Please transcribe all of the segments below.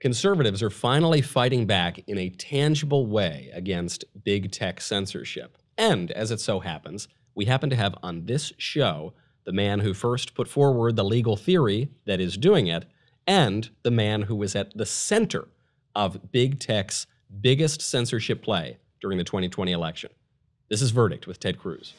Conservatives are finally fighting back in a tangible way against big tech censorship. And, as it so happens, we happen to have on this show the man who first put forward the legal theory that is doing it, and the man who was at the center of big tech's biggest censorship play during the 2020 election. This is Verdict with Ted Cruz.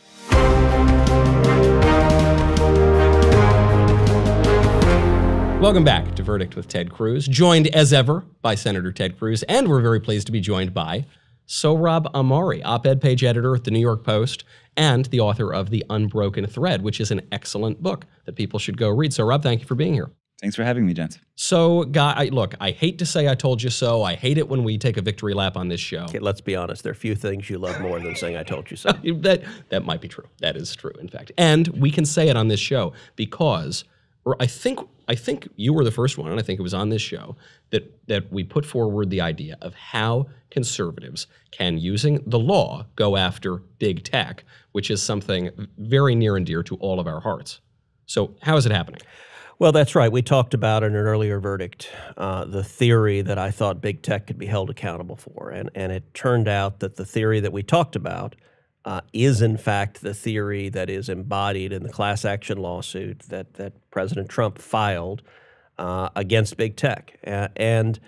Welcome back to Verdict with Ted Cruz, joined as ever by Senator Ted Cruz, and we're very pleased to be joined by Sohrab Ahmari, op-ed page editor at the New York Post and the author of The Unbroken Thread, which is an excellent book that people should go read. Sohrab, thank you for being here. Thanks for having me, gents. So, look, I hate to say I told you so. I hate it when we take a victory lap on this show. Okay, let's be honest. There are few things you love more than saying I told you so. That might be true. That is true, in fact. And we can say it on this show because I think you were the first one, and I think it was on this show, that we put forward the idea of how conservatives can, using the law, go after big tech, which is something very near and dear to all of our hearts. So how is it happening? Well, that's right. We talked about in an earlier verdict the theory that I thought big tech could be held accountable for. And it turned out that the theory that we talked about is, in fact, the theory that is embodied in the class action lawsuit that President Trump filed against big tech. And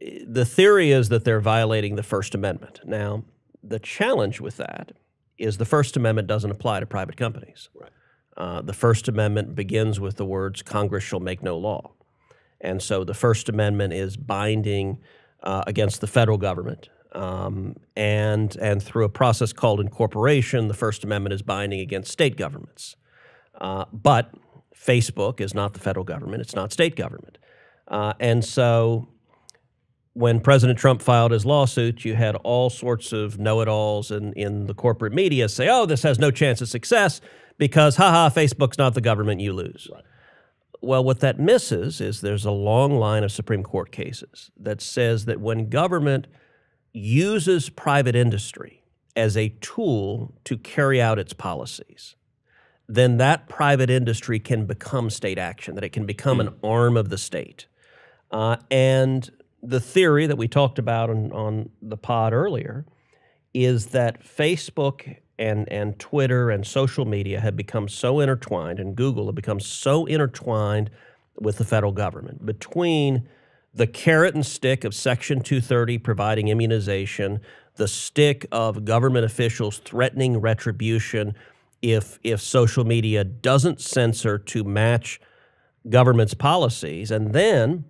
the theory is that they're violating the First Amendment. Now, the challenge with that is the First Amendment doesn't apply to private companies. Right. The First Amendment begins with the words, Congress shall make no law. And so the First Amendment is binding against the federal government. And through a process called incorporation, the First Amendment is binding against state governments. But Facebook is not the federal government. It's not state government. And so when President Trump filed his lawsuit, you had all sorts of know-it-alls in the corporate media say, oh, this has no chance of success because, Facebook's not the government, you lose. Right. Well, what that misses is there's a long line of Supreme Court cases that says that when government uses private industry as a tool to carry out its policies, then that private industry can become state action, that it can become an arm of the state. And the theory that we talked about on the pod earlier is that Facebook and Twitter and social media have become so intertwined, and Google have become so intertwined with the federal government, between the carrot and stick of Section 230 providing immunization, the stick of government officials threatening retribution if social media doesn't censor to match government's policies. And then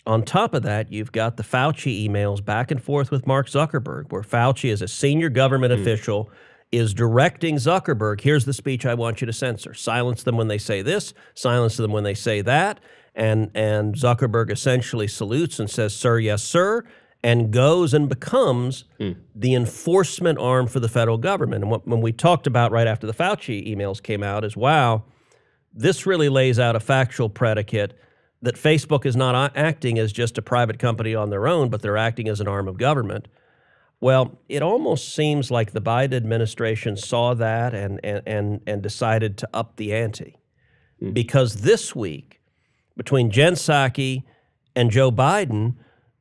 on top of that, you've got the Fauci emails back and forth with Mark Zuckerberg, where Fauci, as a senior government official, is directing Zuckerberg, here's the speech I want you to censor. Silence them when they say this, silence them when they say that. And Zuckerberg essentially salutes and says, sir, yes, sir, and goes and becomes the enforcement arm for the federal government. And when we talked about right after the Fauci emails came out is, wow, this really lays out a factual predicate that Facebook is not acting as just a private company on their own, but they're acting as an arm of government. Well, it almost seems like the Biden administration saw that and decided to up the ante. Because this week, between Jen Psaki and Joe Biden,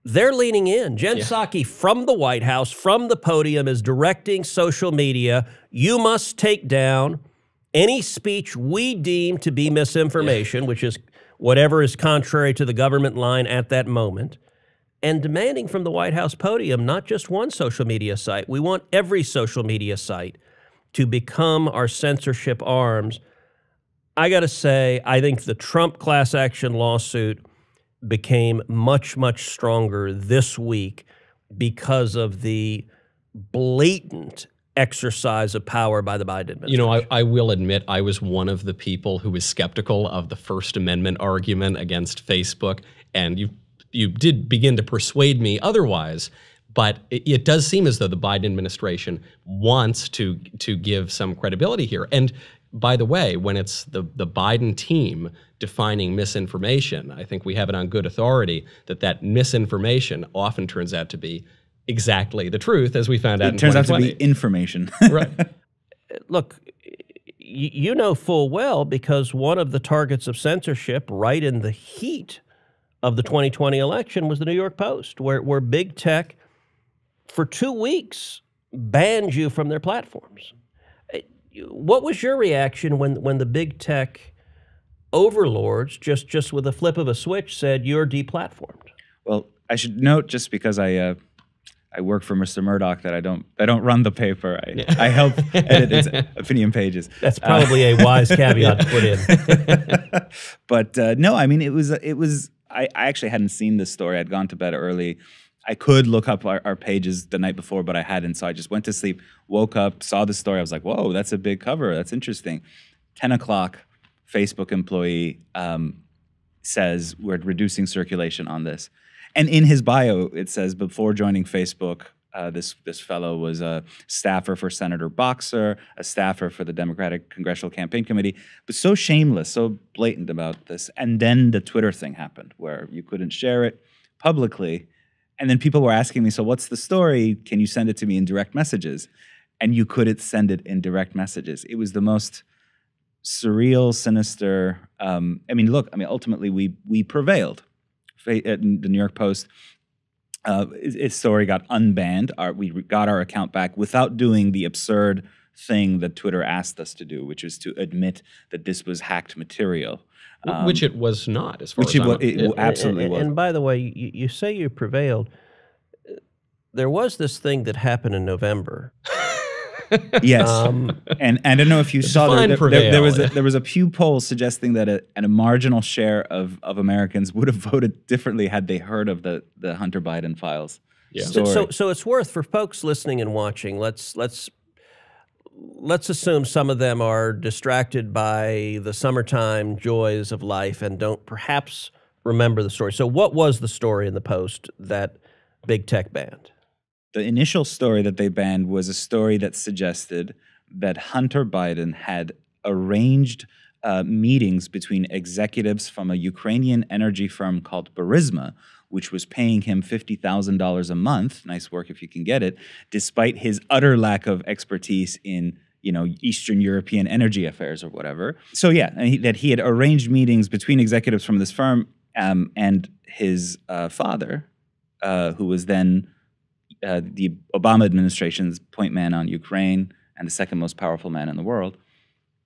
they're leaning in. Jen Psaki from the White House, from the podium, is directing social media, you must take down any speech we deem to be misinformation, which is whatever is contrary to the government line at that moment, and demanding from the White House podium not just one social media site. We want every social media site to become our censorship arms. I got to say, I think the Trump class action lawsuit became much, much stronger this week because of the blatant exercise of power by the Biden administration. You know, I will admit I was one of the people who was skeptical of the First Amendment argument against Facebook, and you did begin to persuade me otherwise. But it does seem as though the Biden administration wants to give some credibility here. And by the way, when it's the Biden team defining misinformation, I think we have it on good authority that misinformation often turns out to be exactly the truth, as we found out in 2020. It turns out to be information. Right. Look, you know full well, because one of the targets of censorship right in the heat of the 2020 election was the New York Post, where big tech for 2 weeks banned you from their platforms. What was your reaction when the big tech overlords just with a flip of a switch said you're deplatformed? Well, I should note, just because I work for Mr. Murdoch, that I don't run the paper. I help edit its opinion pages. That's probably a wise caveat to put in. But no, I mean, it was. I actually hadn't seen this story. I'd gone to bed early. I could look up our pages the night before, but I hadn't. So I just went to sleep, woke up, saw the story. I was like, whoa, that's a big cover. That's interesting. 10 o'clock, Facebook employee says, we're reducing circulation on this. And in his bio, it says, before joining Facebook, this fellow was a staffer for Senator Boxer, a staffer for the Democratic Congressional Campaign Committee, but so shameless, so blatant about this. And then the Twitter thing happened, where you couldn't share it publicly. And then people were asking me, so what's the story? Can you send it to me in direct messages? And you couldn't send it in direct messages. It was the most surreal, sinister. I mean, look, ultimately we prevailed. At the New York Post, its story got unbanned. We got our account back without doing the absurd thing that Twitter asked us to do, which was to admit that this was hacked material. Which it was not, as far as it absolutely was. And by the way, you say you prevailed. There was this thing that happened in November. Yes, and I don't know if you saw there was a Pew poll suggesting that a marginal share of Americans would have voted differently had they heard of the Hunter Biden files. Yeah. So it's worth, for folks listening and watching, let's assume some of them are distracted by the summertime joys of life and don't perhaps remember the story. So what was the story in the Post that big tech banned? The initial story that they banned was a story that suggested that Hunter Biden had arranged meetings between executives from a Ukrainian energy firm called Burisma, which was paying him $50,000 a month, nice work if you can get it, despite his utter lack of expertise in Eastern European energy affairs or whatever. So yeah, that he had arranged meetings between executives from this firm and his father, who was then the Obama administration's point man on Ukraine and the second most powerful man in the world.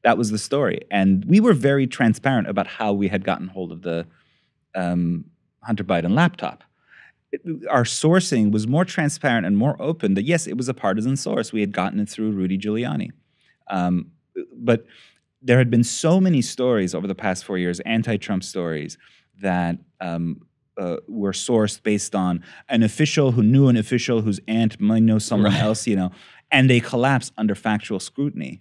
That was the story. And we were very transparent about how we had gotten hold of the Hunter Biden laptop. Our sourcing was more transparent and more open that, yes, it was a partisan source. We had gotten it through Rudy Giuliani. But there had been so many stories over the past 4 years, anti-Trump stories, that were sourced based on an official who knew an official whose aunt might know someone else, and they collapsed under factual scrutiny.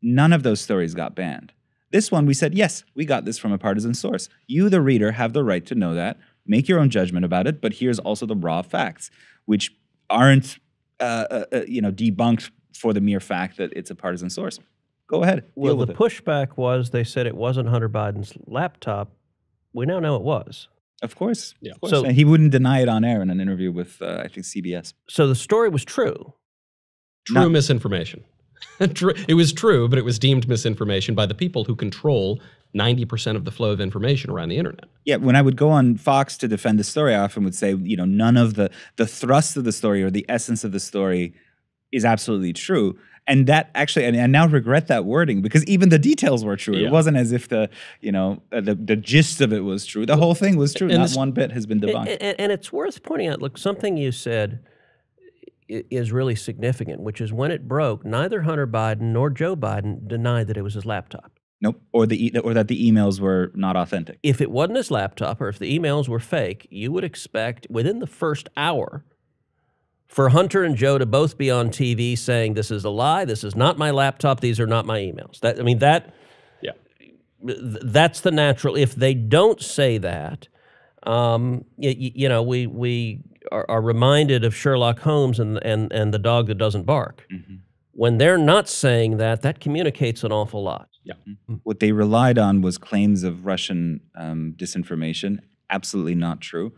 None of those stories got banned. This one, we said, yes, we got this from a partisan source. You, the reader, have the right to know that. Make your own judgment about it, but here's also the raw facts, which aren't debunked for the mere fact that it's a partisan source. Go ahead. Well, the pushback was they said it wasn't Hunter Biden's laptop. We now know it was. Of course. Yeah. Of course. So, and he wouldn't deny it on air in an interview with, I think, CBS. So the story was true. True misinformation. It was true, but it was deemed misinformation by the people who control 90% of the flow of information around the internet. Yeah, when I would go on Fox to defend the story, I often would say, none of the thrust of the story or the essence of the story is absolutely true. And that actually, and I now regret that wording, because even the details were true. Yeah. It wasn't as if the gist of it was true. The whole thing was true. Not one bit has been debunked. And it's worth pointing out, look, something you said is really significant, which is when it broke, neither Hunter Biden nor Joe Biden denied that it was his laptop. Nope, or that the emails were not authentic. If it wasn't his laptop or if the emails were fake, you would expect within the first hour for Hunter and Joe to both be on TV saying, this is a lie, this is not my laptop, these are not my emails. That's the natural. If they don't say that, we are reminded of Sherlock Holmes and the dog that doesn't bark. Mm-hmm. When they're not saying that, that communicates an awful lot. Yeah. What they relied on was claims of Russian disinformation. Absolutely not true.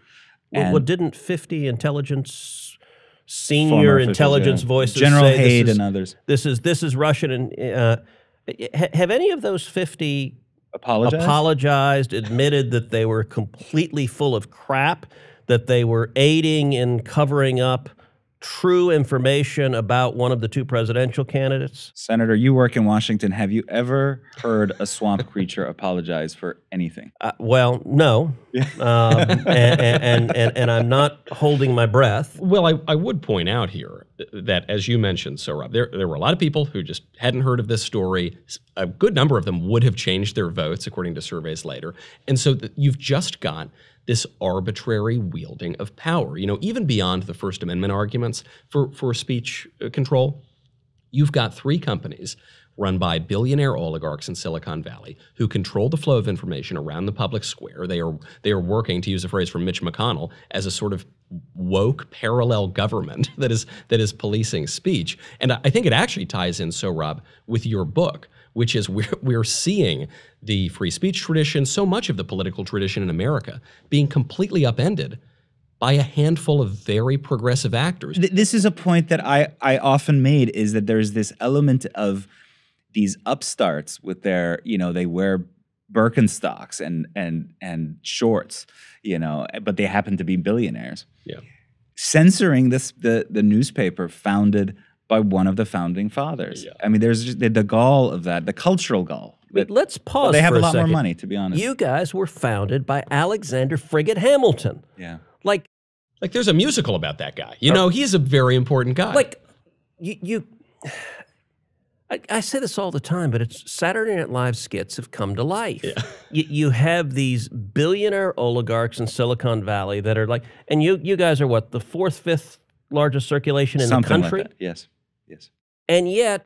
Well, didn't 50 senior intelligence voices General say Haid and others. This is Russian. And have any of those 50 apologized, admitted that they were completely full of crap, that they were aiding in covering up true information about one of the two presidential candidates. Senator, you work in Washington. Have you ever heard a swamp creature apologize for anything? Well, no. And I'm not holding my breath. Well, I would point out here that, as you mentioned, Sohrab, there were a lot of people who just hadn't heard of this story. A good number of them would have changed their votes, according to surveys later. And so you've just got this arbitrary wielding of power. You know, even beyond the First Amendment arguments for speech control, you've got three companies run by billionaire oligarchs in Silicon Valley who control the flow of information around the public square. They are working, to use a phrase from Mitch McConnell, as a sort of woke parallel government that is policing speech. And I think it actually ties in, Sohrab, with your book, which is we're seeing the free speech tradition, so much of the political tradition in America, being completely upended by a handful of very progressive actors. This is a point that I often made, is that there's this element of these upstarts with their, you know, they wear Birkenstocks and shorts, you know, but they happen to be billionaires. Yeah. Censoring the newspaper founded by one of the founding fathers. Yeah. I mean, there's just the gall of that, the cultural gall. Let's pause. They have for a lot more second. money, to be honest. You guys were founded by Alexander Frigate Hamilton. Yeah. Like there's a musical about that guy. You know, he's a very important guy. Like, I say this all the time, but it's Saturday Night Live skits have come to life. Yeah. You have these billionaire oligarchs in Silicon Valley that are like, and you guys are what, the fourth, fifth largest circulation in Something the country? like that. Yes. Yes. And yet,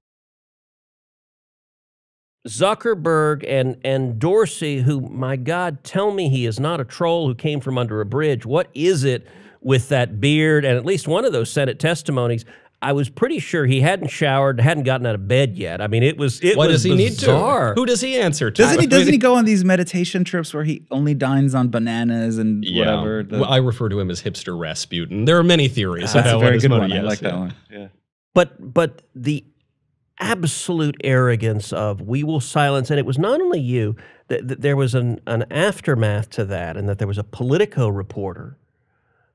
Zuckerberg and Dorsey, who, my God, tell me he is not a troll who came from under a bridge. What is it with that beard? And at least one of those Senate testimonies, I was pretty sure he hadn't showered, hadn't gotten out of bed yet. I mean, it was what does he bizarre. need to? Who does he answer to? Doesn't he go on these meditation trips where he only dines on bananas and whatever? Well, I refer to him as hipster Rasputin. There are many theories. That's a very good one. Yes, I like that one. Yeah. But the absolute arrogance of we will silence, and it was not only you, there was an aftermath to that, and that there was a Politico reporter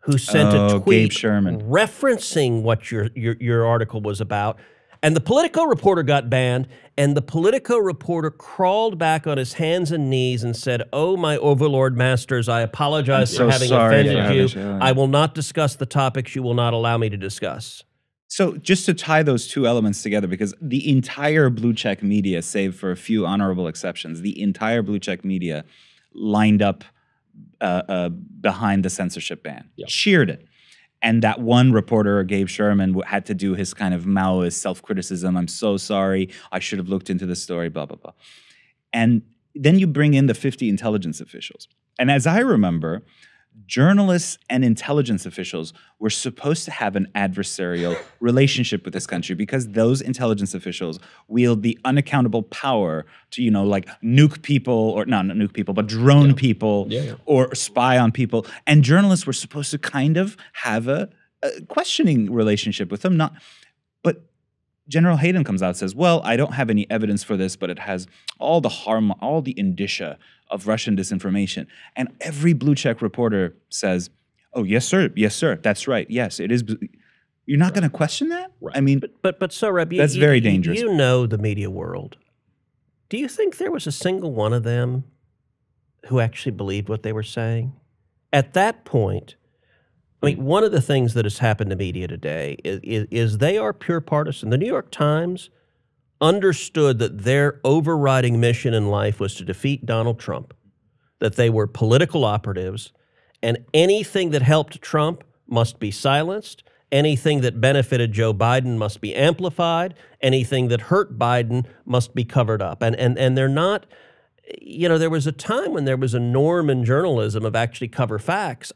who sent a tweet Gabe Sherman, referencing what your article was about. And the Politico reporter got banned, and the Politico reporter crawled back on his hands and knees and said, "Oh, my overlord masters, I apologize for having offended you. I will not discuss the topics you will not allow me to discuss." So just to tie those two elements together, because the entire blue check media, save for a few honorable exceptions, the entire blue check media lined up behind the censorship ban, cheered it. And that one reporter, Gabe Sherman, had to do his kind of Maoist self-criticism. I'm so sorry. I should have looked into the story, blah, blah, blah. And then you bring in the 50 intelligence officials. And as I remember, journalists and intelligence officials were supposed to have an adversarial relationship with this country because those intelligence officials wield the unaccountable power to, you know, like nuke people, or not nuke people, but drone people or spy on people. And journalists were supposed to kind of have a questioning relationship with them. But General Hayden comes out and says, well, I don't have any evidence for this, but it has all the harm, all the indicia of Russian disinformation. And every blue check reporter says, oh, yes, sir, that's right. Yes, it is. You're not going to question that? Right. I mean, but Sohrab, that's very dangerous. You know the media world. Do you think there was a single one of them who actually believed what they were saying? At that point, I mean, one of the things that has happened to media today is they are pure partisan. The New York Times understood that their overriding mission in life was to defeat Donald Trump, that they were political operatives, and anything that helped Trump must be silenced, anything that benefited Joe Biden must be amplified, anything that hurt Biden must be covered up. And they're not, you know, there was a time when there was a norm in journalism of actually cover facts.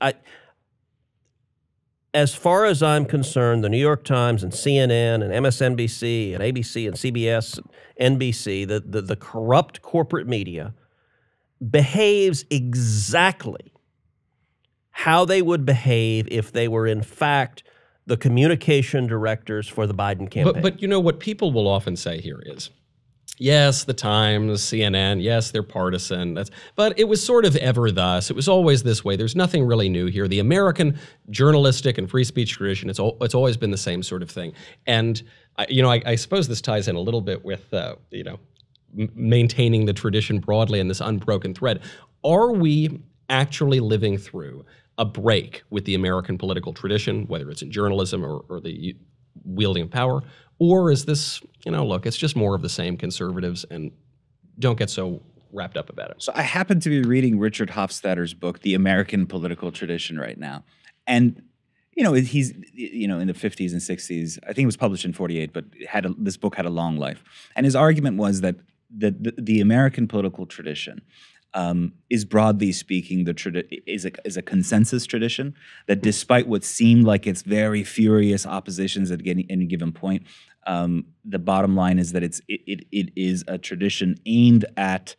As far as I'm concerned, the New York Times and CNN and MSNBC and ABC and CBS and NBC, the corrupt corporate media, behaves exactly how they would behave if they were in fact the communication directors for the Biden campaign. But you know what people will often say here is, Yes, the Times, CNN, yes, they're partisan. But it was sort of ever thus. It was always this way. There's nothing really new here. The American journalistic and free speech tradition, it's always been the same sort of thing. And I suppose this ties in a little bit with maintaining the tradition broadly in this unbroken thread. Are we actually living through a break with the American political tradition, whether it's in journalism or the wielding of power? Or is this, look, it's just more of the same, conservatives, and don't get so wrapped up about it? So I happen to be reading Richard Hofstadter's book, The American Political Tradition, right now. And, he's, in the 50s and 60s, I think it was published in 48, but this book had a long life. And his argument was that the American political tradition is, broadly speaking, is a consensus tradition that, despite what seemed like its very furious oppositions at any given point, the bottom line is that it is a tradition aimed at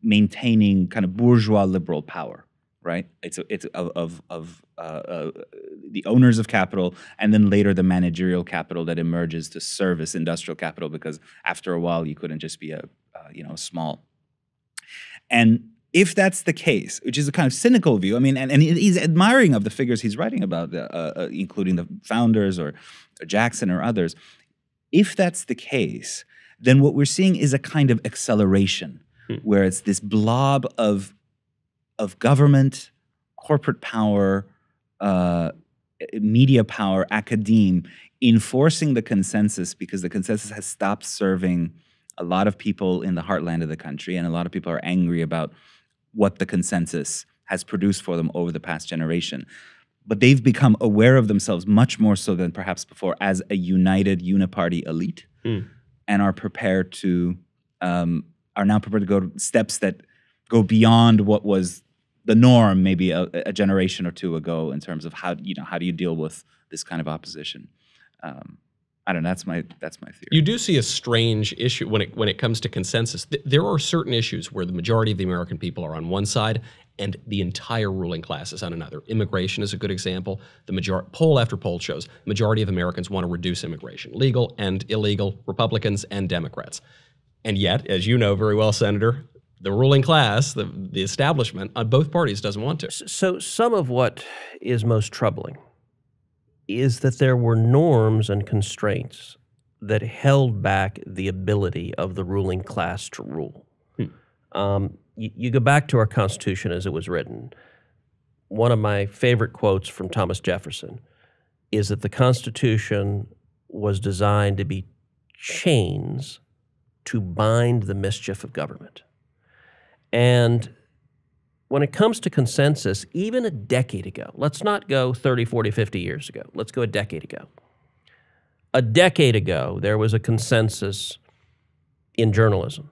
maintaining kind of bourgeois liberal power, right? It's of the owners of capital, and then later the managerial capital that emerges to service industrial capital, because after a while you couldn't just be a small. And if that's the case, which is a kind of cynical view, I mean, and he's admiring of the figures he's writing about, including the founders or Jackson or others. If that's the case, then what we're seeing is a kind of acceleration, where it's this blob of government, corporate power, media power, academe, enforcing the consensus, because the consensus has stopped serving a lot of people in the heartland of the country, and a lot of people are angry about what the consensus has produced for them over the past generation. But they've become aware of themselves much more so than perhaps before as a united, uniparty elite, and are prepared to are now prepared to go to steps that go beyond what was the norm maybe a generation or two ago in terms of how do you deal with this kind of opposition. I don't know. That's my theory. You do see a strange issue when it comes to consensus. There are certain issues where the majority of the American people are on one side and the entire ruling class is on another. Immigration is a good example. Poll after poll shows the majority of Americans want to reduce immigration, legal and illegal, Republicans and Democrats. And yet, as you know very well, Senator, the ruling class, the establishment on both parties doesn't want to. So some of what is most troubling is that there were norms and constraints that held back the ability of the ruling class to rule. You go back to our Constitution as it was written. One of my favorite quotes from Thomas Jefferson is that the Constitution was designed to be chains to bind the mischief of government. And when it comes to consensus, even a decade ago, let's not go 30, 40, 50 years ago. Let's go a decade ago. A decade ago, there was a consensus in journalism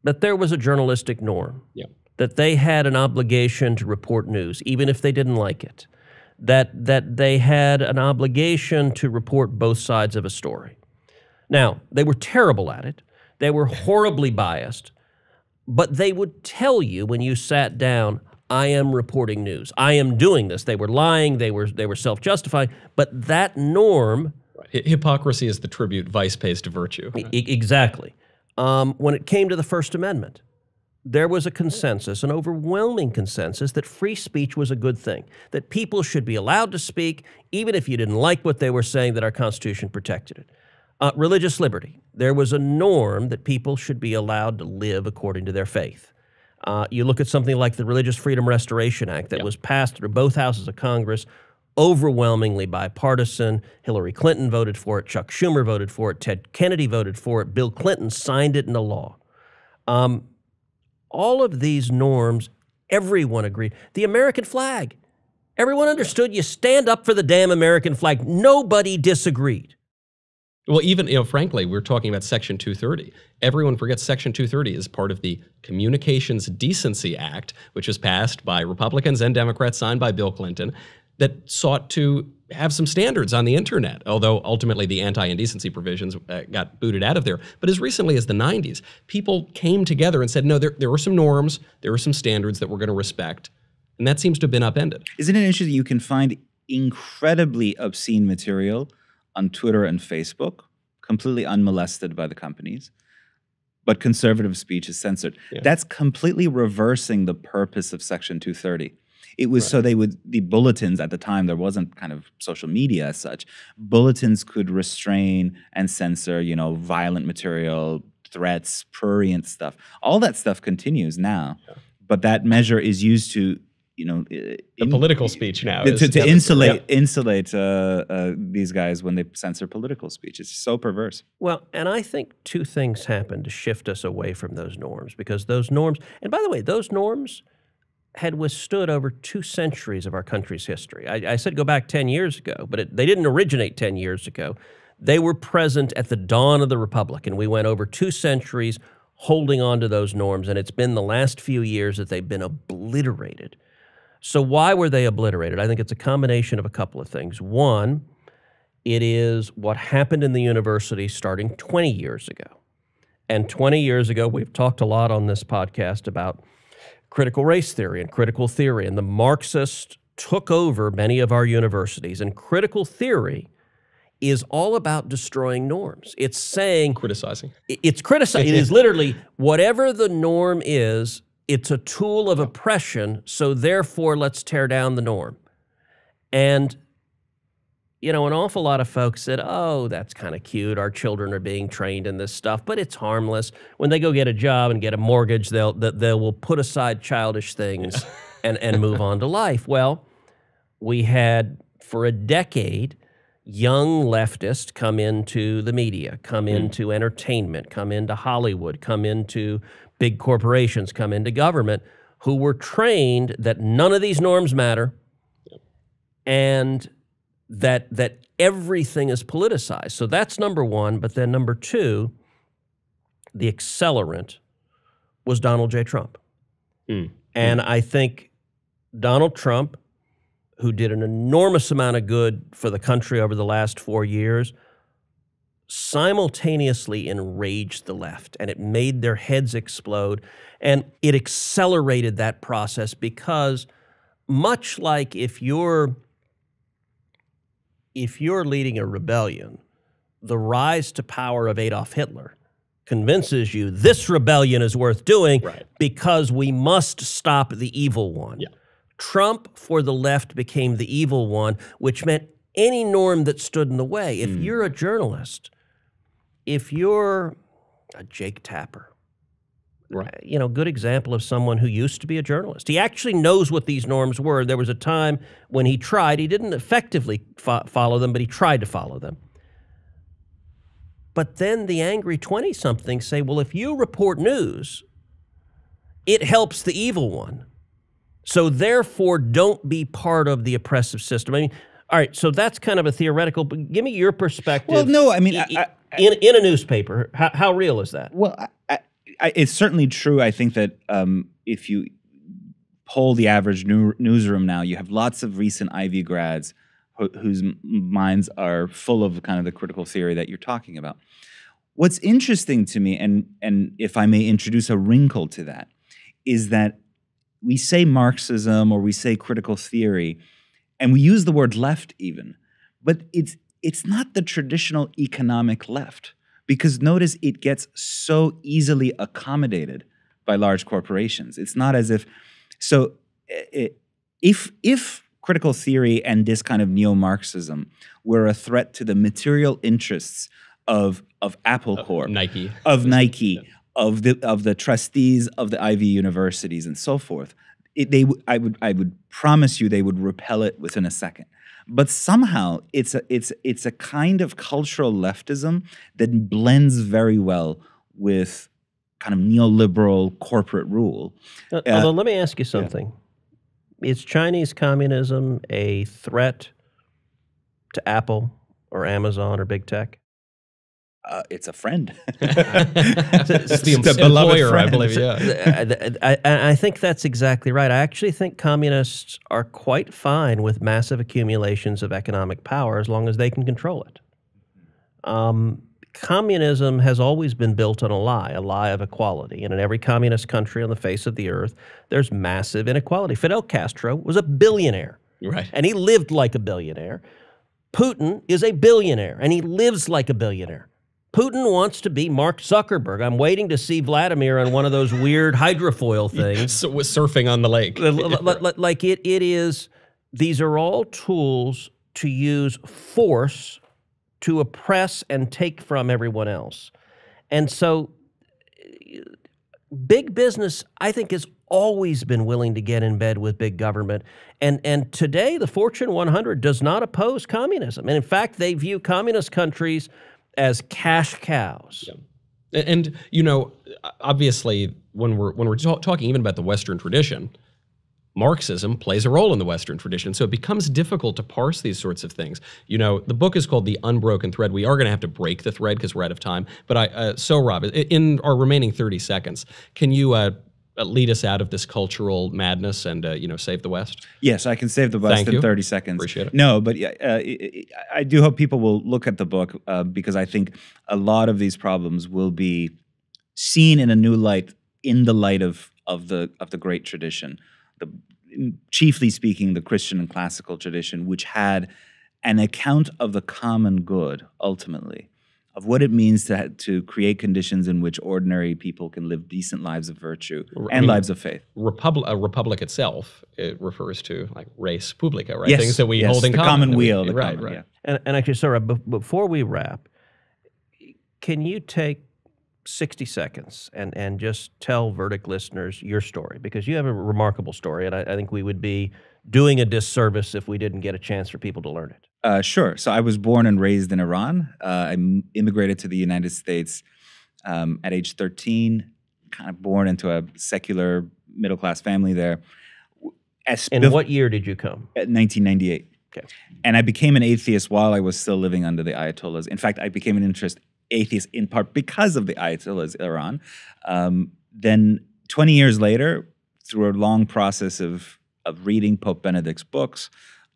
that there was a journalistic norm, that they had an obligation to report news, even if they didn't like it, that they had an obligation to report both sides of a story. Now, they were terrible at it. They were horribly biased. But they would tell you when you sat down, I am reporting news. I am doing this. They were lying. They were self-justifying. But that norm... Right. Hypocrisy is the tribute vice pays to virtue. Exactly. When it came to the First Amendment, there was a consensus, an overwhelming consensus, that free speech was a good thing, that people should be allowed to speak, even if you didn't like what they were saying, that our Constitution protected it. Religious liberty. There was a norm that people should be allowed to live according to their faith. You look at something like the Religious Freedom Restoration Act that was passed through both houses of Congress, overwhelmingly bipartisan. Hillary Clinton voted for it. Chuck Schumer voted for it. Ted Kennedy voted for it. Bill Clinton signed it into law. All of these norms, everyone agreed. The American flag. Everyone understood you stand up for the damn American flag. Nobody disagreed. Well, even, frankly, we're talking about Section 230. Everyone forgets Section 230 is part of the Communications Decency Act, which was passed by Republicans and Democrats, signed by Bill Clinton, that sought to have some standards on the internet, although ultimately the anti-indecency provisions got booted out of there. But as recently as the 90s, people came together and said, no, there were some norms, there were some standards that we're going to respect, and that seems to have been upended. Isn't it interesting that you can find incredibly obscene material on Twitter and Facebook, completely unmolested by the companies, but conservative speech is censored. Yeah. That's completely reversing the purpose of Section 230. It was so the bulletins at the time, there wasn't kind of social media as such. Bulletins could restrain and censor, violent material, threats, prurient stuff. All that stuff continues now, but that measure is used to, the political speech now to insulate these guys when they censor political speech. It's so perverse. Well, and I think two things happen to shift us away from those norms, because those norms, and by the way, those norms had withstood over 2 centuries of our country's history. I said go back 10 years ago, but they didn't originate 10 years ago. They were present at the dawn of the Republic, and we went over 2 centuries holding on to those norms, and it's been the last few years that they've been obliterated. So why were they obliterated? I think it's a combination of a couple of things. One, it is what happened in the university starting 20 years ago. And 20 years ago, we've talked a lot on this podcast about critical race theory and critical theory, and the Marxists took over many of our universities, and critical theory is all about destroying norms. It's saying... Criticizing. It's criticizing. It is literally whatever the norm is, it's a tool of oppression, so therefore let's tear down the norm. And, an awful lot of folks said, oh, that's kind of cute. Our children are being trained in this stuff, but it's harmless. When they go get a job and get a mortgage, they will put aside childish things and move on to life. Well, we had, for a decade, young leftists come into the media, come into entertainment, come into Hollywood, come into big corporations, come into government, who were trained that none of these norms matter and that everything is politicized. So that's number one. But then number two, the accelerant was Donald J. Trump. And I think Donald Trump, who did an enormous amount of good for the country over the last 4 years, simultaneously enraged the left, and it made their heads explode, and it accelerated that process because much like if you're leading a rebellion, the rise to power of Adolf Hitler convinces you this rebellion is worth doing because we must stop the evil one. Yeah. Trump, for the left, became the evil one, which meant any norm that stood in the way. If you're a journalist, if you're a Jake Tapper, good example of someone who used to be a journalist. He actually knows what these norms were. There was a time when he tried. He didn't effectively follow them, but he tried to follow them. But then the angry 20-somethings say, well, if you report news, it helps the evil one. So therefore, don't be part of the oppressive system. I mean, all right, so that's kind of a theoretical, but give me your perspective. Well, no, I mean... in a newspaper, how real is that? Well, it's certainly true. I think that if you poll the average newsroom now, you have lots of recent Ivy grads whose minds are full of kind of the critical theory that you're talking about. What's interesting to me, and if I may introduce a wrinkle to that, is that we say Marxism or we say critical theory, and we use the word left even, but it's not the traditional economic left, because notice it gets so easily accommodated by large corporations. It's not as if, so if critical theory and this kind of neo-Marxism were a threat to the material interests of Apple Corp, Nike, of the trustees of the Ivy universities and so forth, I would promise you they would repel it within a second. But somehow it's a kind of cultural leftism that blends very well with kind of neoliberal corporate rule. Although let me ask you something. Yeah. Is Chinese communism a threat to Apple or Amazon or big tech? It's a friend. It's the employer, friend. I believe, yeah. I think that's exactly right. I actually think communists are quite fine with massive accumulations of economic power as long as they can control it. Communism has always been built on a lie of equality. And in every communist country on the face of the earth, there's massive inequality. Fidel Castro was a billionaire. Right. And he lived like a billionaire. Putin is a billionaire, and he lives like a billionaire. Putin wants to be Mark Zuckerberg. I'm waiting to see Vladimir on one of those weird hydrofoil things. So was surfing on the lake. Like it is, these are all tools to use force to oppress and take from everyone else. And so big business, I think, has always been willing to get in bed with big government. And today, the Fortune 100 does not oppose communism. And in fact, they view communist countries as cash cows. Yeah. And you know, obviously, when we're talking even about the Western tradition, Marxism plays a role in the Western tradition, so it becomes difficult to parse these sorts of things. You know, the book is called The Unbroken Thread. We are going to have to break the thread because we're out of time. But Sohrab, in our remaining 30 seconds, can you lead us out of this cultural madness and you know, save the West? Yes, I can save the West in 30 seconds. Appreciate it. No, but I do hope people will look at the book because I think a lot of these problems will be seen in a new light, in the light of the great tradition, chiefly speaking, the Christian and classical tradition, which had an account of the common good, ultimately, of what it means to create conditions in which ordinary people can live decent lives of virtue and lives of faith. A republic itself, it refers to like res publica, right? Yes, Things that we hold in the common. Commonweal. Right. Yeah. And actually, Sarah, before we wrap, can you take 60 seconds and just tell Verdict listeners your story? Because you have a remarkable story, and I think we would be doing a disservice if we didn't get a chance for people to learn it. Sure. So I was born and raised in Iran. I immigrated to the United States at age 13, kind of born into a secular middle-class family there. In what year did you come? 1998. Okay. And I became an atheist while I was still living under the Ayatollahs. In fact, I became an atheist in part because of the Ayatollahs Iran. Then 20 years later, through a long process of reading Pope Benedict's books,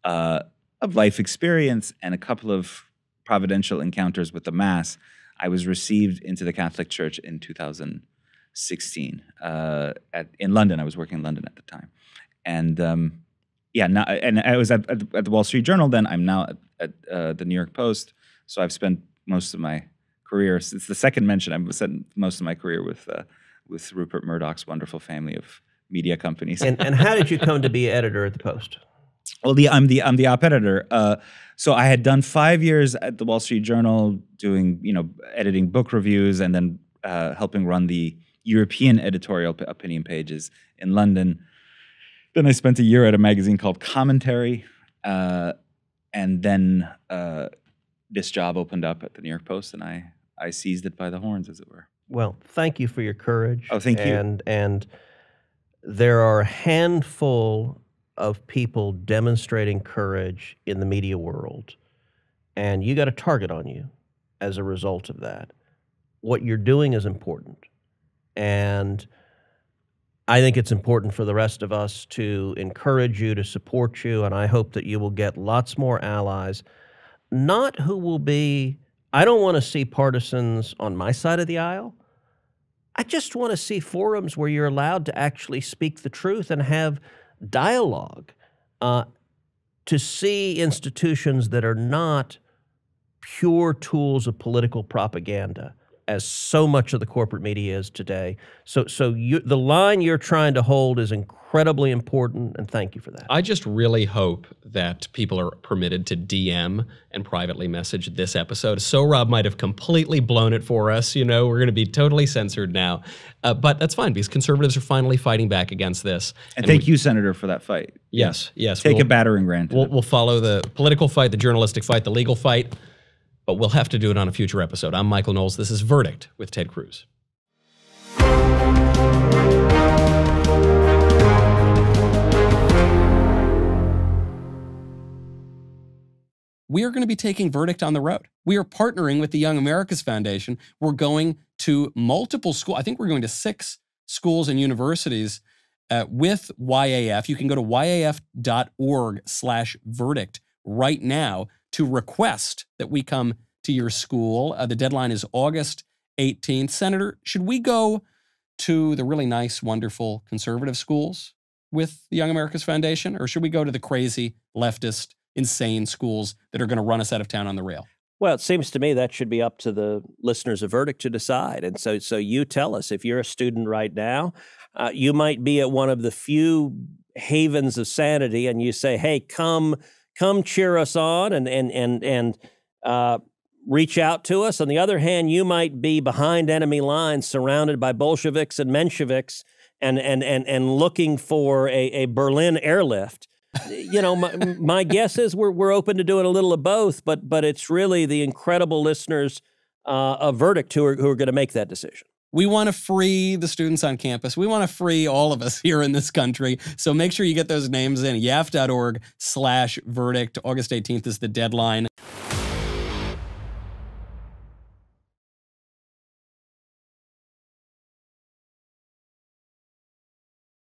of life experience, and a couple of providential encounters with the Mass, I was received into the Catholic Church in 2016 in London. I was working in London at the time. And and I was at the Wall Street Journal then. I'm now at the New York Post. So I've spent most of my career, it's the second mention, I've spent most of my career with Rupert Murdoch's wonderful family of media companies. And how did you come to be editor at the Post? Well, I'm the op editor. So I had done 5 years at the Wall Street Journal, doing editing book reviews, and then helping run the European editorial opinion pages in London. Then I spent a year at a magazine called Commentary, and then this job opened up at the New York Post, and I seized it by the horns, as it were. Well, thank you for your courage. Oh, thank you. And there are a handful of people demonstrating courage in the media world, and you got a target on you as a result of that. What you're doing is important, and I think it's important for the rest of us to encourage you, to support you, and I hope that you will get lots more allies, not who will be, I don't want to see partisans on my side of the aisle. I just want to see forums where you're allowed to actually speak the truth and have dialogue, to see institutions that are not pure tools of political propaganda, as so much of the corporate media is today. So the line you're trying to hold is incredibly important, and thank you for that. I just really hope that people are permitted to DM and privately message this episode. Sohrab might have completely blown it for us. We're going to be totally censored now. But that's fine, because conservatives are finally fighting back against this. And thank you, Senator, for that fight. Yes. Take a battering ram to We'll follow the political fight, the journalistic fight, the legal fight. But we'll have to do it on a future episode. I'm Michael Knowles. This is Verdict with Ted Cruz. We are going to be taking Verdict on the road. We are partnering with the Young America's Foundation. We're going to multiple schools. I think we're going to 6 schools and universities with YAF. You can go to yaf.org/verdict right now to request that we come to your school. The deadline is August 18th. Senator, should we go to the really nice, wonderful conservative schools with the Young America's Foundation, or should we go to the crazy, leftist, insane schools that are going to run us out of town on the rail? Well, it seems to me that should be up to the listeners of Verdict to decide. And so you tell us, if you're a student right now, you might be at one of the few havens of sanity, and you say, "Hey, come cheer us on and reach out to us." On the other hand, you might be behind enemy lines, surrounded by Bolsheviks and Mensheviks, and looking for a Berlin airlift. You know, my guess is we're open to doing a little of both, but it's really the incredible listeners of Verdict who are going to make that decision. We want to free the students on campus. We want to free all of us here in this country. So make sure you get those names in. YAF.org/verdict. August 18th is the deadline.